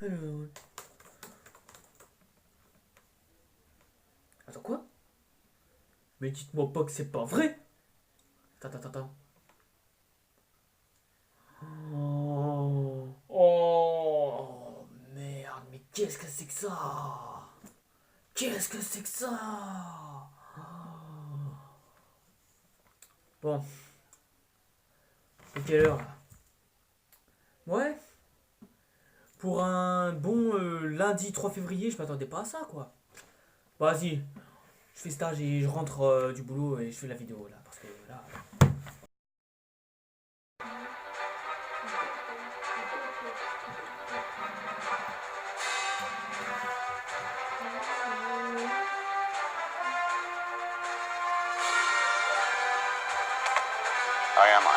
Alors... Attends, quoi? Mais dites-moi pas que c'est pas vrai! Attends. Oh, merde, mais qu'est-ce que c'est que ça? Qu'est-ce que c'est que ça? Bon, c'est quelle heure là? Ouais, pour un bon lundi 3 février, je m'attendais pas à ça quoi. Bon, vas-y, je fais stage et je rentre du boulot et je fais la vidéo là. Parce que là. I am Iron Man.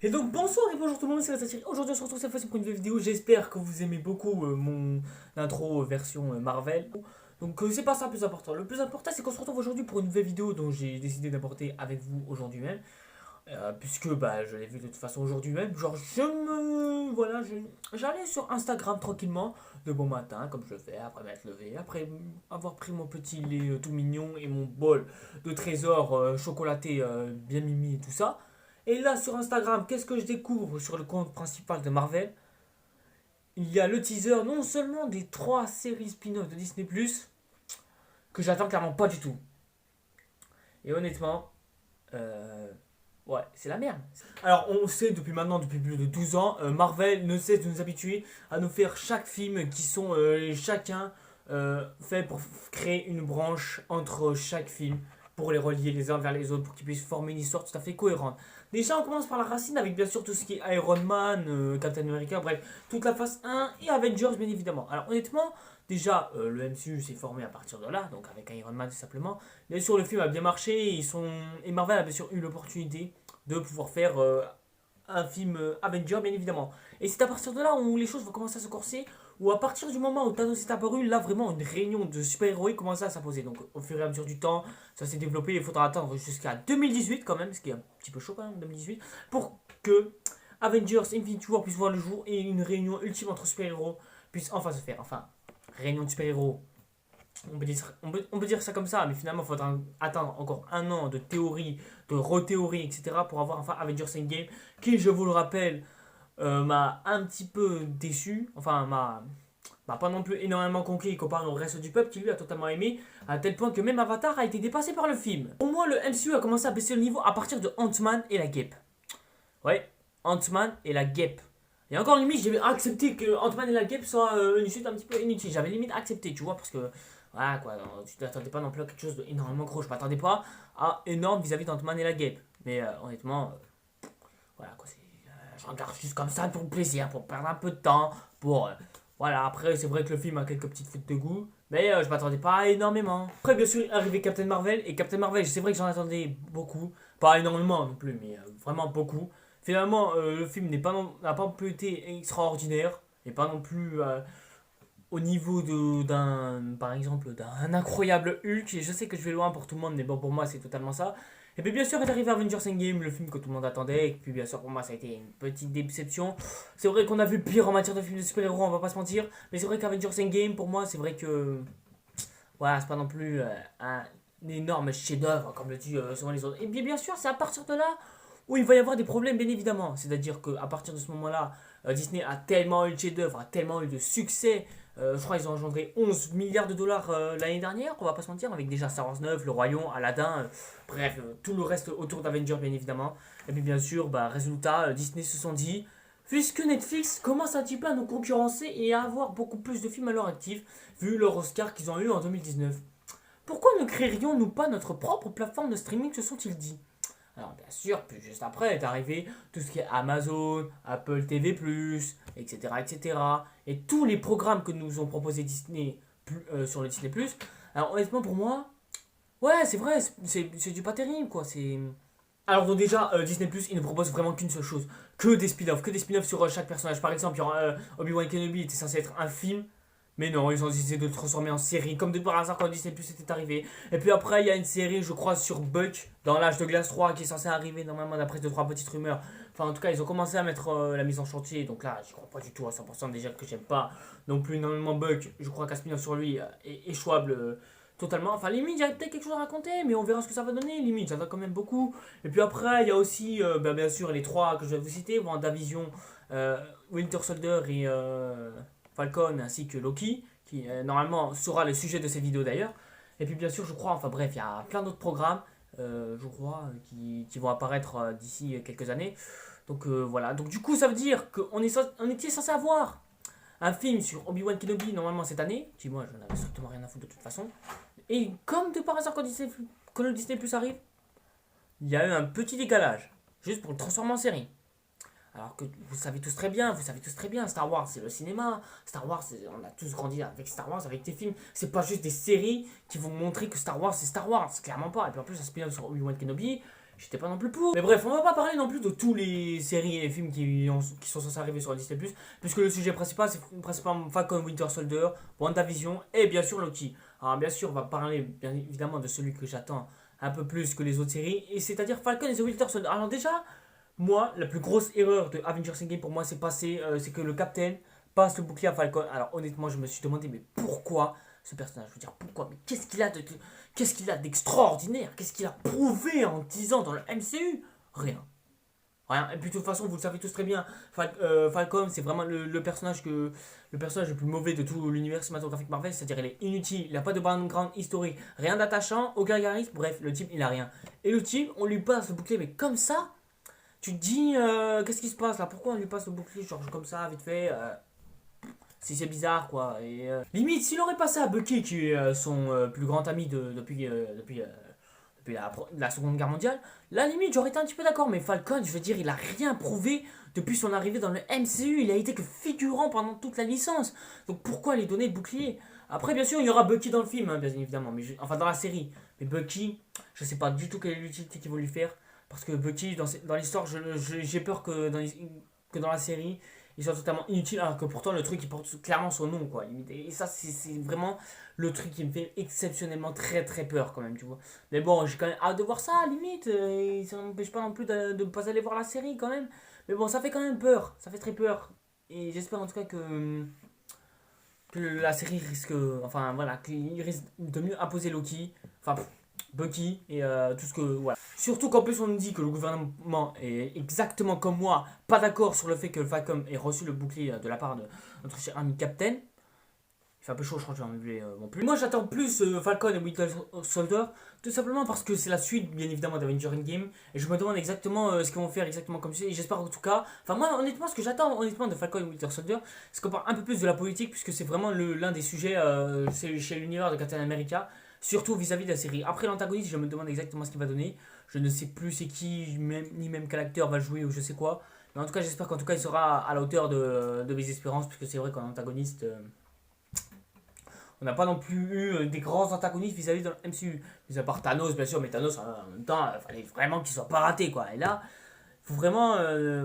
Et donc bonsoir et bonjour tout le monde, c'est Ratatouille. Aujourd'hui on se retrouve cette fois-ci pour une nouvelle vidéo. J'espère que vous aimez beaucoup mon intro version Marvel. Donc c'est pas ça le plus important. Le plus important c'est qu'on se retrouve aujourd'hui pour une nouvelle vidéo dont j'ai décidé d'apporter avec vous aujourd'hui même. Puisque bah, je l'ai vu de toute façon aujourd'hui même. Genre voilà, j'allais sur Instagram tranquillement de bon matin comme je fais après m'être levé. Après avoir pris mon petit lait tout mignon et mon bol de trésor chocolaté bien mimi et tout ça. Et là, sur Instagram, qu'est-ce que je découvre sur le compte principal de Marvel? Il y a le teaser non seulement des 3 séries spin-off de Disney ⁇ que j'attends clairement pas du tout. Et honnêtement, euh, ouais, c'est la merde. Alors, on sait depuis plus de 12 ans, Marvel ne cesse de nous habituer à nous faire chaque film qui sont chacun faits pour créer une branche entre chaque film, pour les relier les uns vers les autres, pour qu'ils puissent former une histoire tout à fait cohérente. Déjà, on commence par la racine avec bien sûr tout ce qui est Iron Man, Captain America, bref, toute la phase 1 et Avengers bien évidemment. Alors honnêtement, déjà, le MCU s'est formé à partir de là, donc avec Iron Man tout simplement. Bien sûr, le film a bien marché, et Marvel a bien sûr eu l'opportunité de pouvoir faire un film Avenger, bien évidemment. Et c'est à partir de là où les choses vont commencer à se corser, où à partir du moment où Thanos est apparu, là vraiment une réunion de super-héros commençait à s'imposer. Donc au fur et à mesure du temps, ça s'est développé, il faudra attendre jusqu'à 2018 quand même, ce qui est un petit peu chaud quand même, 2018, pour que Avengers Infinity War puisse voir le jour et une réunion ultime entre super-héros puisse enfin se faire. Enfin, réunion de super-héros, on peut dire ça comme ça, mais finalement, il faudra attendre encore un an de théorie, de rethéorie, etc. pour avoir enfin Avengers Endgame, qui, je vous le rappelle, m'a un petit peu déçu. Enfin, m'a pas non plus énormément conquis comparé au reste du peuple qui lui a totalement aimé, à tel point que même Avatar a été dépassé par le film. Au moins, le MCU a commencé à baisser le niveau à partir de Ant-Man et la Guêpe. Ouais, Ant-Man et la Guêpe. Et encore limite, j'avais accepté que Ant-Man et la Guêpe soient une chute un petit peu inutile. J'avais limite accepté, tu vois, parce que voilà quoi, tu t'attendais pas non plus à quelque chose d'énormément gros. Je m'attendais pas à énorme vis-à-vis d'Ant-Man et la Guêpe. Mais honnêtement, voilà quoi, je regarde juste comme ça pour le plaisir, pour perdre un peu de temps, pour voilà. Après, c'est vrai que le film a quelques petites fautes de goût, mais je m'attendais pas énormément. Après, bien sûr, est arrivé Captain Marvel, et Captain Marvel, c'est vrai que j'en attendais beaucoup, pas énormément non plus, mais vraiment beaucoup. Finalement, le film n'a pas non plus été extraordinaire, et pas non plus au niveau par exemple, d'un incroyable Hulk. Et je sais que je vais loin pour tout le monde, mais bon, pour moi, c'est totalement ça. Et puis bien sûr est arrivé Avengers Endgame, le film que tout le monde attendait, et puis bien sûr pour moi ça a été une petite déception. C'est vrai qu'on a vu pire en matière de films de super-héros, on va pas se mentir, mais c'est vrai qu'Avengers Endgame pour moi c'est vrai que voilà, c'est pas non plus un énorme chef-d'œuvre comme le dit souvent les autres. Et puis bien sûr c'est à partir de là où il va y avoir des problèmes bien évidemment, c'est-à-dire qu'à partir de ce moment-là, Disney a tellement eu de chef-d'œuvre, a tellement eu de succès. Je crois qu'ils ont engendré 11 milliards de dollars l'année dernière, on va pas se mentir, avec déjà Star Wars 9, Le Royaume, Aladdin, bref, tout le reste autour d'Avengers bien évidemment. Et puis bien sûr, bah, résultat, Disney se sont dit, puisque Netflix commence un petit peu à nous concurrencer et à avoir beaucoup plus de films à leur actif, vu leur Oscar qu'ils ont eu en 2019, pourquoi ne créerions-nous pas notre propre plateforme de streaming, se sont-ils dit? Alors bien sûr, puis juste après est arrivé tout ce qui est Amazon, Apple TV+, etc., etc. Et cetera. Et tous les programmes que nous ont proposé Disney sur le Disney+. Alors honnêtement pour moi, Ouais, c'est vrai, c'est du pas terrible, quoi. C'est. Alors, donc déjà, Disney Plus, il ne propose vraiment qu'une seule chose, que des spin-offs sur chaque personnage. Par exemple, il y aura Obi-Wan Kenobi était censé être un film, mais non, ils ont décidé de le transformer en série, comme de par hasard quand Disney Plus était arrivé. Et puis après, il y a une série, je crois, sur Buck, dans l'âge de glace 3, qui est censée arriver normalement d'après 2-3 petites rumeurs. Enfin, en tout cas, ils ont commencé à mettre la mise en chantier, donc là, je crois pas du tout à 100%, déjà que j'aime pas non plus énormément Buck. Je crois qu'un spin-off sur lui est échouable totalement. Enfin, limite, il y a peut-être quelque chose à raconter, mais on verra ce que ça va donner. Limite, ça va quand même beaucoup. Et puis après, il y a aussi, bien sûr, les trois que je vais vous citer, WandaVision, Winter Soldier et Falcon, ainsi que Loki, qui normalement sera le sujet de cette vidéo d'ailleurs. Et puis bien sûr, je crois, enfin bref, il y a plein d'autres programmes, je crois, qui vont apparaître d'ici quelques années. Donc voilà, donc du coup, ça veut dire on était censé avoir un film sur Obi-Wan Kenobi normalement cette année, qui moi, je n'en avais strictement rien à foutre de toute façon. Et comme de par hasard, quand le Disney Plus arrive, il y a eu un petit décalage, juste pour le transformer en série. Alors que vous savez tous très bien, Star Wars c'est le cinéma, Star Wars on a tous grandi avec Star Wars, avec des films, c'est pas juste des séries qui vont montrer que Star Wars c'est Star Wars, clairement pas. Et puis en plus un spin-off sur Obi-Wan Kenobi, j'étais pas non plus pour. Mais bref, on va pas parler non plus de tous les séries et les films qui sont censés arriver sur Disney+, puisque le sujet principal c'est principalement Falcon Winter Soldier, WandaVision et bien sûr Loki. Alors bien sûr on va parler bien évidemment de celui que j'attends un peu plus que les autres séries, et c'est-à-dire Falcon et The Winter Soldier. Alors déjà, moi, la plus grosse erreur de Avengers Endgame pour moi, c'est que le Captain passe le bouclier à Falcon. Alors honnêtement, je me suis demandé, mais pourquoi ce personnage? Je veux dire, pourquoi? Mais qu'est-ce qu'il a d'extraordinaire? Qu'est-ce qu'il a prouvé en 10 ans dans le MCU? Rien. Rien. Et puis de toute façon, vous le savez tous très bien, Falcon, c'est vraiment le personnage le plus mauvais de tout l'univers cinématographique Marvel, c'est-à-dire il est inutile, il n'a pas de background historique, rien d'attachant, aucun charisme, bref, le type il a rien. Et le type, on lui passe le bouclier, mais comme ça, tu te dis, qu'est-ce qui se passe là? Pourquoi on lui passe le bouclier, genre comme ça, vite fait c'est bizarre quoi. Et limite, s'il aurait passé à Bucky, qui est son plus grand ami depuis la Seconde Guerre mondiale, là limite, j'aurais été un petit peu d'accord. Mais Falcon, je veux dire, il a rien prouvé depuis son arrivée dans le MCU. Il a été que figurant pendant toute la licence. Donc pourquoi lui donner le bouclier? Après, bien sûr, il y aura Bucky dans le film, hein, bien évidemment. Enfin, dans la série. Mais Bucky, je sais pas du tout quelle est l'utilité qu'ils vont lui faire. Parce que Bucky, dans l'histoire, j'ai peur que dans la série, il soit totalement inutile. Alors que pourtant, le truc, il porte clairement son nom, quoi. Et ça, c'est vraiment le truc qui me fait exceptionnellement très très peur, quand même, tu vois. Mais bon, j'ai quand même hâte de voir ça, limite. Et ça n'empêche pas non plus de ne pas aller voir la série, quand même. Mais bon, ça fait quand même peur. Ça fait très peur. Et j'espère en tout cas que la série risque. Enfin, voilà, qu'il risque de mieux imposer Loki. Enfin, Bucky et tout ce que. Voilà. Surtout qu'en plus on nous dit que le gouvernement est exactement comme moi, pas d'accord sur le fait que le Falcon ait reçu le bouclier de la part de notre cher ami Captain. Il fait un peu chaud, je crois que je vais enlever mon pull. Moi j'attends plus Falcon et Winter Soldier, tout simplement parce que c'est la suite bien évidemment d'Avengers Endgame. Et je me demande exactement ce qu'ils vont faire exactement comme ça. Et j'espère en tout cas. Enfin moi honnêtement ce que j'attends honnêtement de Falcon et Winter Soldier, c'est qu'on parle un peu plus de la politique, puisque c'est vraiment l'un des sujets chez l'univers de Captain America. Surtout vis-à-vis de la série. Après l'antagoniste, je me demande exactement ce qu'il va donner. Je ne sais plus c'est qui, ni même quel acteur va jouer ou je sais quoi. Mais en tout cas, j'espère qu'en tout cas, il sera à la hauteur de mes espérances. Puisque c'est vrai qu'en antagoniste, on n'a pas non plus eu des grands antagonistes vis-à-vis de la MCU. Mis à part Thanos, bien sûr, mais Thanos, en même temps, il fallait vraiment qu'il soit pas raté, quoi. Et là, faut vraiment.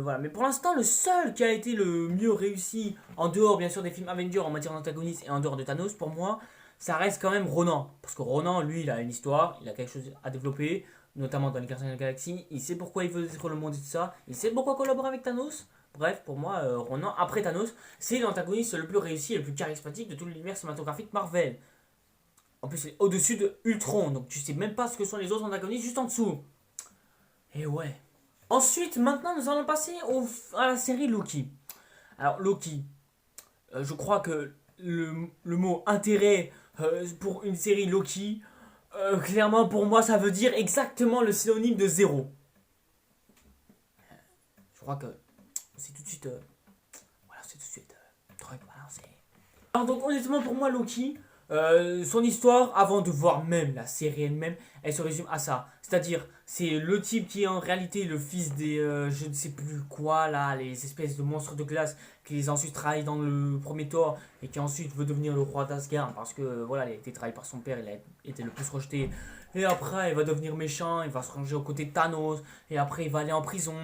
Voilà. Mais pour l'instant, le seul qui a été le mieux réussi, en dehors, bien sûr, des films Avengers en matière d'antagoniste et en dehors de Thanos, pour moi, ça reste quand même Ronan. Parce que Ronan, lui, il a une histoire, il a quelque chose à développer, notamment dans les Gardiens de la Galaxie. Il sait pourquoi il veut détruire le monde et tout ça. Il sait pourquoi collaborer avec Thanos. Bref, pour moi, Ronan, après Thanos, c'est l'antagoniste le plus réussi et le plus charismatique de tout l'univers cinématographique Marvel. En plus, c'est au-dessus de Ultron, donc tu sais même pas ce que sont les autres antagonistes juste en dessous. Et ouais. Ensuite, maintenant, nous allons passer à la série Loki. Alors, Loki, je crois que le mot intérêt pour une série Loki, clairement pour moi ça veut dire exactement le synonyme de zéro. Je crois que c'est tout de suite. Voilà, c'est tout de suite. Truc, voilà, c'est. Alors donc honnêtement pour moi Loki, son histoire, avant de voir même la série elle-même, elle se résume à ça. C'est-à-dire, c'est le type qui est en réalité le fils des je ne sais plus quoi là, les espèces de monstres de glace qui les a ensuite trahis dans le premier Thor et qui ensuite veut devenir le roi d'Asgard parce que voilà, il a été trahi par son père, il a été le plus rejeté et après il va devenir méchant, il va se ranger aux côtés de Thanos, et après il va aller en prison,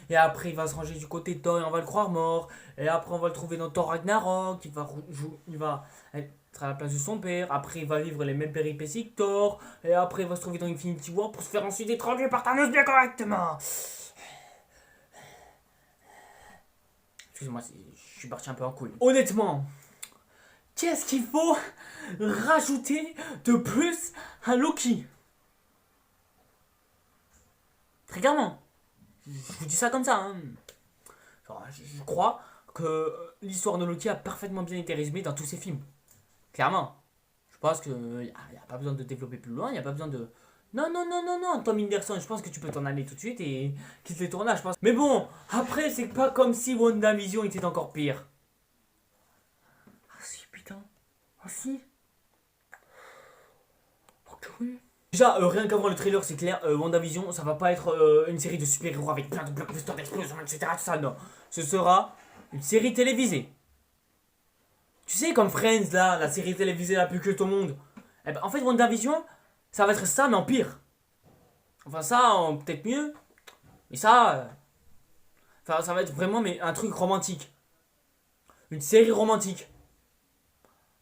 et après il va se ranger du côté de Thor et on va le croire mort, et après on va le trouver dans Thor Ragnarok, il va être à la place de son père, après il va vivre les mêmes péripéties que Thor, et après il va se trouver dans Infinity War pour se faire ensuite étrangler par Thanos bien correctement. Excusez-moi, je suis parti un peu en couille. Honnêtement, qu'est-ce qu'il faut rajouter de plus à Loki? Très clairement. Je vous dis ça comme ça. Hein. Genre, je crois que l'histoire de Loki a parfaitement bien été résumée dans tous ses films. Clairement. Je pense qu'il n'y a pas besoin de développer plus loin, il n'y a pas besoin de... Non, non, non, non, non, Tom Henderson, je pense que tu peux t'en aller tout de suite et quitter les tournages, je pense. Mais bon, après, c'est pas comme si WandaVision était encore pire. Ah si, putain. Ah si. Ok, oui. Déjà, rien qu'avant le trailer, c'est clair, WandaVision, ça va pas être une série de super-héros avec plein de blockbusters d'explosions, etc. Tout ça, non. Ce sera une série télévisée. Tu sais, comme Friends, là, la série télévisée la plus culte au monde. Eh ben, en fait, WandaVision, ça va être ça, mais en pire. Enfin, ça, peut-être mieux. Mais ça, ça va être vraiment mais, un truc romantique. Une série romantique.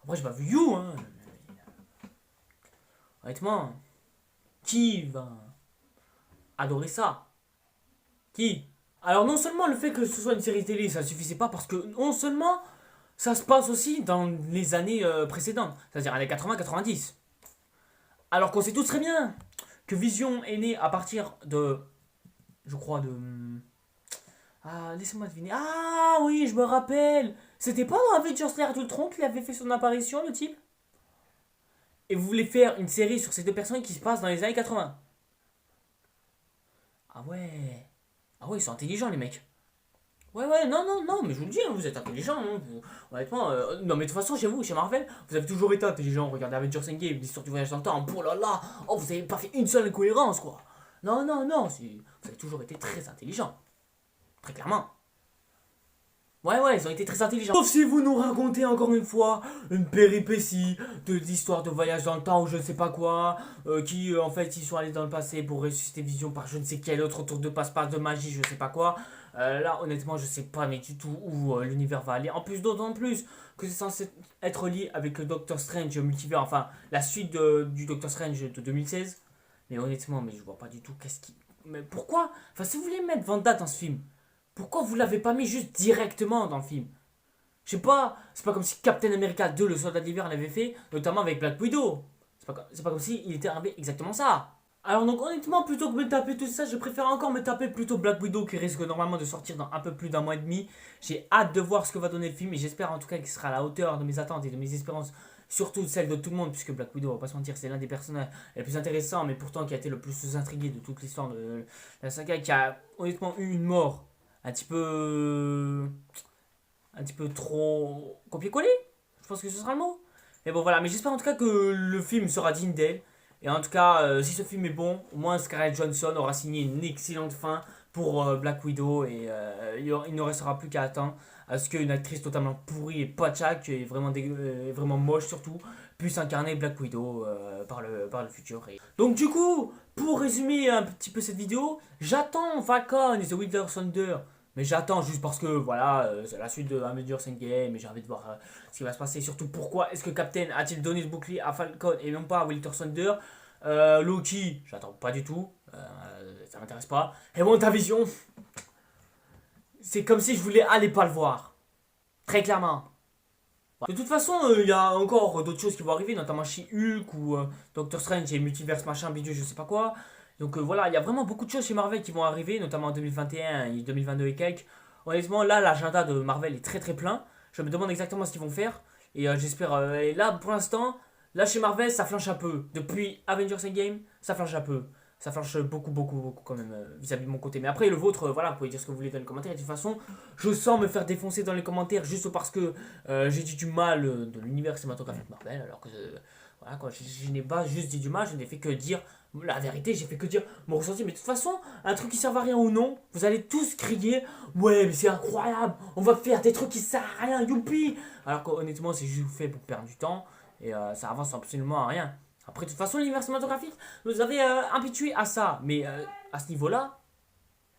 Après, j'ai pas vu You, hein. Honnêtement, qui va adorer ça? Qui? Alors, non seulement le fait que ce soit une série télé, ça suffisait pas parce que non seulement ça se passe aussi dans les années précédentes, c'est-à-dire années 80-90. Alors qu'on sait tous très bien que Vision est né à partir de. Je crois de. Ah, laissez-moi deviner. Ah oui, je me rappelle. C'était pas dans Avengers l'ère d'Ultron qu'il avait fait son apparition, le type? Et vous voulez faire une série sur ces deux personnes qui se passent dans les années 80? Ah ouais. Ah ouais, ils sont intelligents, les mecs. Ouais, ouais, non, non, non, mais je vous le dis, hein, vous êtes intelligents. Hein, honnêtement, non, mais de toute façon, chez vous, chez Marvel, vous avez toujours été intelligents. Regardez Avengers Endgame, l'histoire du voyage dans le temps. Oh là là, oh, vous avez pas fait une seule incohérence, quoi. Non, non, non, vous avez toujours été très intelligents. Très clairement. Ouais, ouais, ils ont été très intelligents. Sauf si vous nous racontez encore une fois une péripétie de l'histoire de voyage dans le temps ou je ne sais pas quoi, qui en fait ils sont allés dans le passé pour ressusciter Vision par je ne sais quel autre tour de passe-passe de magie, je sais pas quoi. Là, honnêtement, je sais pas mais du tout où l'univers va aller. En plus, d'autant plus que c'est censé être lié avec le Doctor Strange multivers, enfin la suite du Doctor Strange de 2016. Mais honnêtement, mais je vois pas du tout qu'est-ce qui. Mais pourquoi? Enfin, si vous voulez mettre Vanda dans ce film. Pourquoi vous l'avez pas mis juste directement dans le film? Je sais pas, c'est pas comme si Captain America 2, le soldat d'hiver, l'avait fait, notamment avec Black Widow. C'est pas comme si il était arrivé exactement ça. Alors donc honnêtement, plutôt que me taper tout ça, je préfère encore me taper plutôt Black Widow qui risque normalement de sortir dans un peu plus d'un mois et demi. J'ai hâte de voir ce que va donner le film et j'espère en tout cas qu'il sera à la hauteur de mes attentes et de mes espérances. Surtout celle de tout le monde, puisque Black Widow, on va pas se mentir, c'est l'un des personnages les plus intéressants, mais pourtant qui a été le plus intrigué de toute l'histoire de la saga, qui a honnêtement eu une mort un petit peu trop copier-coller. Je pense que ce sera le mot. Mais bon voilà, mais j'espère en tout cas que le film sera digne d'elle. Et en tout cas, si ce film est bon, au moins Scarlett Johansson aura signé une excellente fin pour Black Widow et il ne restera plus qu'à attendre à ce qu'une actrice totalement pourrie et patchak, qui est vraiment, vraiment moche surtout, puisse incarner Black Widow par le futur. Donc du coup, pour résumer un petit peu cette vidéo, j'attends Falcon et The Winter Soldier. Mais j'attends juste parce que voilà, c'est la suite de Avengers Endgame et j'ai envie de voir ce qui va se passer. Surtout pourquoi est-ce que Captain a-t-il donné le bouclier à Falcon et non pas à Winter Soldier. Loki, j'attends pas du tout, ça m'intéresse pas. Et WandaVision, c'est comme si je voulais aller pas le voir. Très clairement. De toute façon, il y a encore d'autres choses qui vont arriver, notamment chez Hulk ou Doctor Strange et Multiverse machin bidule, je sais pas quoi. Donc voilà, il y a vraiment beaucoup de choses chez Marvel qui vont arriver, notamment en 2021 et 2022 et quelques. Honnêtement, là, l'agenda de Marvel est très très plein. Je me demande exactement ce qu'ils vont faire. Et j'espère. Et là, pour l'instant, là chez Marvel, ça flanche un peu. Depuis Avengers Endgame, ça flanche un peu. Ça flanche beaucoup, beaucoup, beaucoup quand même vis-à-vis de mon côté. Mais après, le vôtre, voilà, vous pouvez dire ce que vous voulez dans les commentaires. Et de toute façon, je sens me faire défoncer dans les commentaires juste parce que j'ai dit du mal de l'univers cinématographique Marvel. Alors que, voilà, quoi, je n'ai pas juste dit du mal, je n'ai fait que dire la vérité, j'ai fait que dire mon ressenti. Mais de toute façon, un truc qui sert à rien ou non, vous allez tous crier ouais, mais c'est incroyable, on va faire des trucs qui servent à rien, youpi. Alors qu'honnêtement, c'est juste fait pour perdre du temps et ça avance absolument à rien. Après, de toute façon, l'univers cinématographique nous avait habitués à ça. Mais à ce niveau-là,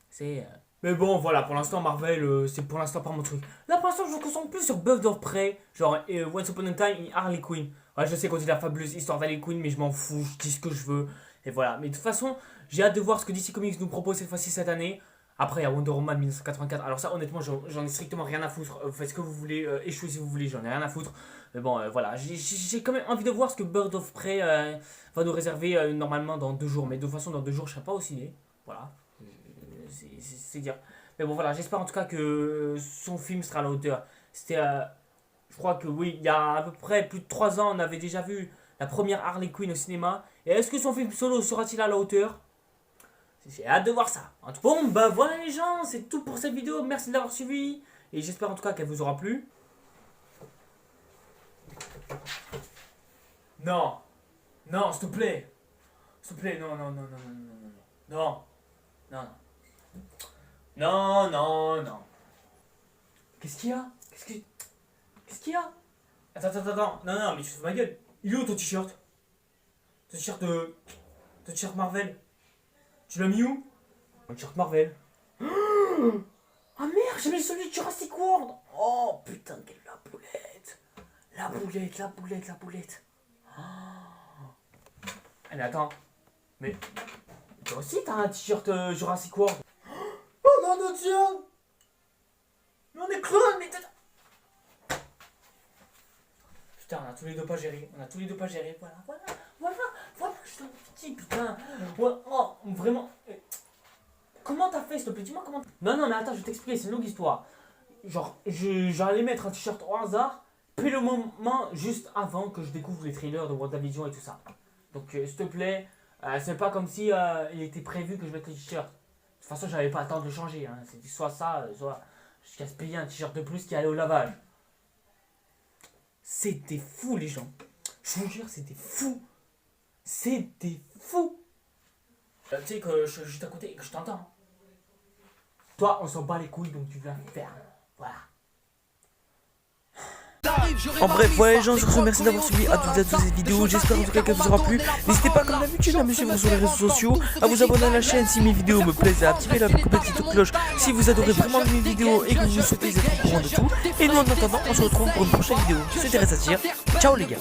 c'est... Mais bon, voilà, pour l'instant, Marvel, c'est pour l'instant pas mon truc. Là, pour l'instant, je me concentre plus sur Birds of Prey, genre Once Upon a Time et Harley Quinn. Ouais, je sais qu'on dit la fabuleuse histoire d'Harley Quinn, mais je m'en fous, je dis ce que je veux. Et voilà, mais de toute façon, j'ai hâte de voir ce que DC Comics nous propose cette fois-ci cette année. Après, il y a Wonder Woman 1984. Alors ça, honnêtement, j'en ai strictement rien à foutre. Faites ce que vous voulez, échouez si vous voulez, j'en ai rien à foutre. Mais bon, voilà, j'ai quand même envie de voir ce que Bird of Prey va nous réserver normalement dans 2 jours. Mais de toute façon, dans 2 jours, je serai pas au ciné. Voilà, c'est dire. Mais bon, voilà, j'espère en tout cas que son film sera à la hauteur. C'était, je crois que oui, il y a à peu près plus de 3 ans, on avait déjà vu la première Harley Quinn au cinéma. Et est-ce que son film solo sera-t-il à la hauteur? J'ai hâte de voir ça. Bon, bah voilà les gens, c'est tout pour cette vidéo. Merci de l'avoir suivi. Et j'espère en tout cas qu'elle vous aura plu. Non. Non, s'il te plaît. S'il te plaît, non, non, non, non, non, non, non, non. Non, non, non. Qu'est-ce qu'il y a? Qu'est-ce qu'il y a? Attends. Non, non, mais tu te fous de ma gueule. Il est où ton t-shirt? Ton t-shirt de... Ton t-shirt Marvel? Tu l'as mis où? Ton t-shirt Marvel. Ah merde, j'ai mis celui de Jurassic World. Oh putain, quelle la boulette. La boulette. Allez, attends. Mais toi aussi t'as un t-shirt Jurassic World. Oh non, non, tiens. Mais on est clones, mais putain, on a tous les deux pas géré. Voilà, je t'en pitié, putain. Ouais, oh, vraiment. Comment t'as fait, s'il te plaît? Dis-moi comment. Non, mais attends, je vais t'expliquer, c'est une longue histoire. Genre, j'allais mettre un t-shirt au hasard, puis le moment juste avant que je découvre les trailers de WandaVision et tout ça. Donc, s'il te plaît, c'est pas comme si il était prévu que je mette le t-shirt. De toute façon, j'avais pas le temps de le changer. Hein. C'était soit ça, soit je gaspillais un t-shirt de plus qui allait au lavage. C'était fou, les gens. Je vous jure, c'était fou. Tu sais que je suis juste à côté et que je t'entends. Toi, on s'en bat les couilles, donc tu viens faire. Voilà. En bref, voilà les gens, je vous remercie d'avoir suivi à toutes cette vidéo. J'espère en tout cas qu'elle vous aura plu. N'hésitez pas comme d'habitude à me suivre sur les réseaux sociaux, à vous abonner à la chaîne si mes vidéos me plaisent, à activer la petite cloche si vous adorez vraiment mes vidéos et que vous souhaitez être au courant de tout. Et nous en attendant, on se retrouve pour une prochaine vidéo. C'était Reza Sir. Ciao les gars.